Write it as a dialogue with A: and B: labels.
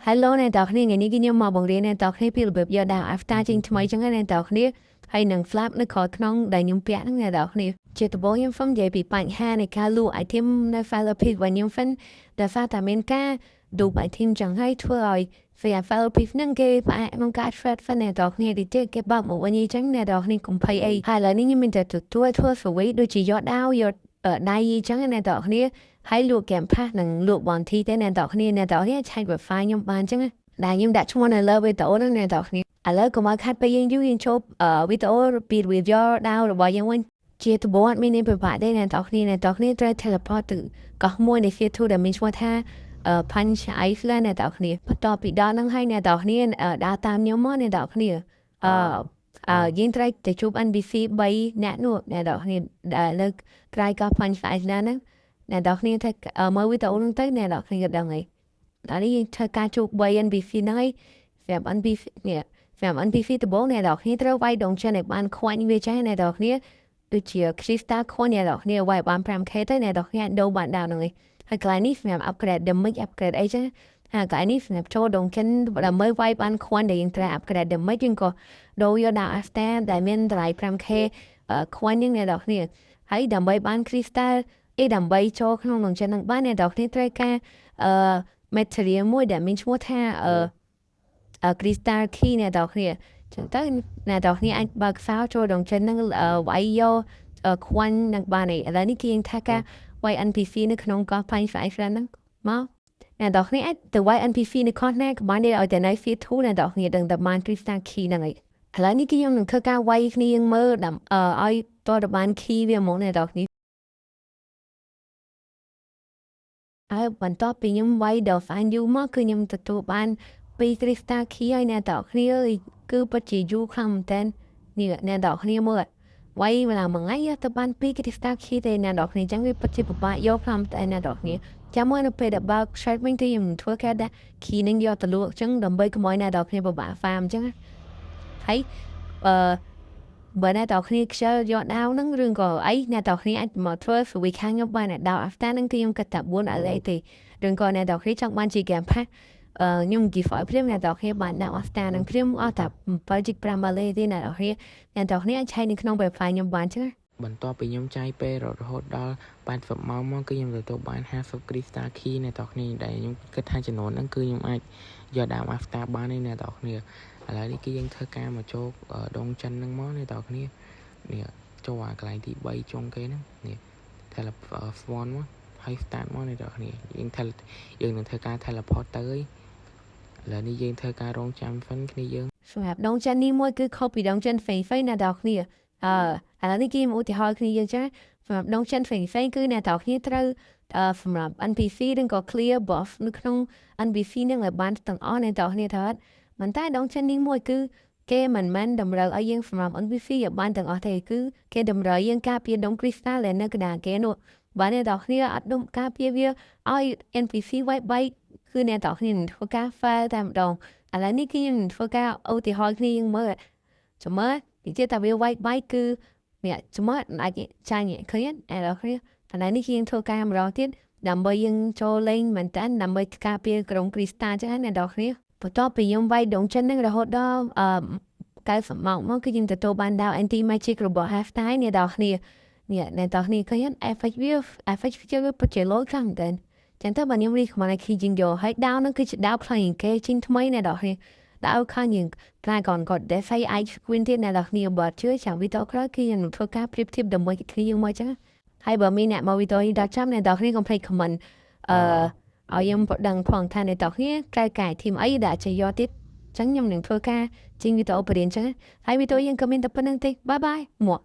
A: Hello អ្នកទាំងគ្នាថ្ងៃនេះគឺខ្ញុំមកបង្រៀនអ្នកទាំងគ្នាពីរបៀបយកដៅ after ចេញថ្មីចឹងណាអ្នកទាំងគ្នាហើយនឹង flap នៅក្រោយខ្នងដែលខ្ញុំពាក់ហ្នឹងអ្នកទាំងគ្នាជាដំបូងខ្ញុំសូមនិយាយពីបញ្ហានៃការលក់ item នៅ Fellow Piece របស់ខ្ញុំវិញដែលសារតែមានការ dupe item ចឹងហើយធ្វើឲ្យ Fellow Piece ហ្នឹងគេផ្អាកក្នុងការ thread វិញអ្នកទាំងគ្នាទីទៀតគេបើកមកវិញចឹងអ្នកទាំងគ្នាកុំភ័យអីហើយឥឡូវនេះខ្ញុំមានតែទទួលធ្វើ survey ដូចជាយកដៅយកដៃចឹងអ្នកទាំងគ្នាហើយលក់ game pass និងលក់ bounty ទេអ្នកទាំងគ្នាឆែក profile ខ្ញុំបានចឹងដែលខ្ញុំដាក់ឈ្មោះនៅលើវីដេអូហ្នឹងអ្នកទាំងគ្នាឥឡូវកុំឲ្យខាត់ពេលយើងយូរយើងចូលវីដេអូពីរបៀបយកដៅរបស់យើងវិញជាដំបូងអត់មានពិបាកទេអ្នកទាំងគ្នាត្រូវ teleport ទៅកោះមួយនៃ Fear 2ដែលមានឈ្មោះថាPunch Island អ្នកទាំងគ្នាបន្ទាប់ពីដល់ហ្នឹងហើយអ្នកទាំងគ្នាដើរតាមខ្ញុំមកអ្នកទាំងគ្នាយើងត្រូវទៅជួប NPC 3អ្នកនោះអ្នកទាំងគ្នាដែលលើក្រៅកោះ Punch Island ហ្នឹងអ្នកទាំងគ្នាថាមើលវីដេអូហ្នឹងទៅអ្នកទាំងគ្នាដឹងហើយដល់នេះយើងធ្វើការជួប NPC ហ្នឹងហើយសម្រាប់ NPC នេះសម្រាប់ NPC ដំបូងអ្នកទាំងគ្នាត្រូវវាយដងចិនឲ្យបានខ្វាញ់វាចាស់អ្នកទាំងគ្នាដូចជា Crystal Coin អ្នកទាំងគ្នាវាយបាន 5k ទៅអ្នកទាំងគ្នាដូរបានដល់ហ្នឹងហើយកន្លែងនេះសម្រាប់ upgrade damage upgrade អីចឹងហើយកន្លែងនេះសម្រាប់ចូលដងចិនដើម្បីវាយបានខ្វាញ់ដែលយើងត្រូវ upgrade damage យើងក៏ដូរយកដល់ after ដែលមានតម្លៃ 5k ខ្វាញ់ហ្នឹងអ្នកទាំងគ្នាហើយដើម្បីបាន Crystal ដើម្បីចូលក្នុងដងចិនហ្នឹងបានអ្នកទាំងគ្នាត្រូវការmaterial មួយដែលមានឈ្មោះថាcrystal key អ្នកទាំងគ្នាចឹងទៅអ្នកទាំងគ្នាអាចបើកសោចូលដងចិនហ្នឹងវាយយកខ្វាញ់នឹងបានឥឡូវនេះគឺយើងថាការវាយ NPC នៅក្នុងកោះ Punch Island ហ្នឹងមកអ្នកទាំងគ្នាអាចទៅវាយ NPC នៅកោះណាក៏បានដែរឲ្យតែនៅ Fear 2អ្នកទាំងគ្នាដឹងតែបាន crystal key ហ្នឹងហើយឥឡូវនេះគឺខ្ញុំនឹងធ្វើការវាយគ្នាយើងមើលឲ្យតើបាន key វាមកអ្នកទាំងគ្នាហើយបន្ទាប់ពីខ្ញុំវាយដល់ find you មកគឺខ្ញុំទទួលបាន2 crystal key ហើយអ្នកទាំងគ្នាគឺពិតជាយូរខ្លាំងមែនតើនេះអ្នកទាំងគ្នាមើលវាយមកមួយថ្ងៃទៅបាន2 crystal key ទេអ្នកទាំងគ្នាចឹងវាពិតជាពិបាកយកខ្លាំងតែអ្នកទាំងគ្នាចាំមើលនៅពេលដែលបើក share វិញទៅខ្ញុំធ្វើការដាក់ key នឹងយកទៅលក់ចឹងដើម្បីកុំឲ្យអ្នកទាំងគ្នាពិបាក farm ចឹងហើយបើអ្នកទាំងគ្នាខ្ជិលយកដាវហ្នឹងរឿងក៏អីអ្នកទាំងគ្នាអាចមកធ្វើ free ខាងខ្ញុំបានដាវ after ហ្នឹងគឺខ្ញុំគិតថា4អត់អីទេរឿងក៏អ្នកទាំងគ្នាចង់បានជា game pass ខ្ញុំ give ឲ្យព្រាមអ្នកទាំងគ្នាបានដាក់ after ហ្នឹងព្រាមអត់តែ7.5 ballet ទេអ្នកទាំងគ្នាអាចឆែកនៅក្នុង profile ខ្ញុំបានចឹង
B: បន្ទាប់ពីខ្ញុំចាយពេលរហូតដល់80ម៉ោងមកគឺខ្ញុំទទួលបាន50 crystal key អ្នកទាំងគ្នាដែលខ្ញុំគិតថាចំនួនហ្នឹងគឺខ្ញុំអាចយកដើម after បានទេអ្នកទាំងគ្នាឥឡូវនេះគឺយើងធ្វើការមកចូលដងចិនហ្នឹងមកអ្នកទាំងគ្នានេះចូលអាកន្លែងទី3ចុងគេហ្នឹងនេះ teleport មកហើយ start មកអ្នកទាំងគ្នាយើងនឹងធ្វើការ teleport ទៅហើយឥឡូវនេះយើងធ្វើការរងចាំហ្វិនគ្នាយើង
A: សម្រាប់ដងចិននេះមួយគឺខុសពីដងចិនផ្សេងៗអ្នកទាំងគ្នាឥឡូវនេះគេមកឧទាហរណ៍គ្នាយើងចឹងសម្រាប់ដងចិនផ្សេងៗគឺអ្នកទាំងគ្នាត្រូវសម្រាប់ NPC ឬក៏ clear buff នៅក្នុង NPC នឹងឲ្យបានទាំងអស់អ្នកទាំងគ្នាថាមិនតែដងចិននេះមួយគឺគេមិនមែនតម្រូវឲ្យយើងសម្រាប់ NPC ឲ្យបានទាំងអស់ទេគឺគេតម្រូវយើងការពារដង crystal ដែលនៅកណ្ដាលគេនោះបើអ្នកទាំងគ្នាអត់ដុំការពារវាឲ្យ NPC វាយបែកគឺអ្នកទាំងគ្នានឹងធ្វើការ fail តែម្ដងឥឡូវនេះគឺយើងធ្វើការឧទាហរណ៍គ្នាយើងមើលចាំមើលនិយាយថាវាវាយបែកគឺនេះចាំមើលអាចចាញ់ឃើញឥឡូវនេះយើងធ្វើការម្ដងទៀតដើម្បីយើងចូលលេងមែនតើដើម្បីការពារក្រុម crystal ចឹងអ្នកទាំងគ្នាបន្ទាប់ពីខ្ញុំវាយដងចិនហ្នឹងរហូតដល់90ម៉ោងមកគឺយើងទទួលបានដាវ anti magic របស់ half time អ្នកទាំងគ្នានេះអ្នកទាំងគ្នាឃើញ effect វាពិតជាលោខ្លាំងមែនតើចឹងទៅបើខ្ញុំ recommend ឲ្យ Kijing យកហើយដាវហ្នឹងគឺជាដាវខ្លាំងគេជីងថ្មីអ្នកទាំងគ្នាដាវខាងយើង Dragon God ដែលស្អីអាច screen ទៀតអ្នកទាំងគ្នាបើជឿចាំវីដេអូក្រោយគឺខ្ញុំនឹងធ្វើការប្រៀបធៀបដើម្បីគ្នាយើងមកចឹងហើយបើមានអ្នកមកវីដេអូនេះដល់ចាំអ្នកទាំងគ្នាកុំភ្លេច comment ឲ្យខ្ញុំដឹងផងថាអ្នកទាំងគ្នាត្រូវការ team អីដែលអាចយកទៀតចឹងខ្ញុំនឹងធ្វើការជីងវីដេអូបរិញ្ញាចឹងហើយវីដេអូយើងក៏មានតែប៉ុណ្្នឹងទេបាយបាយមក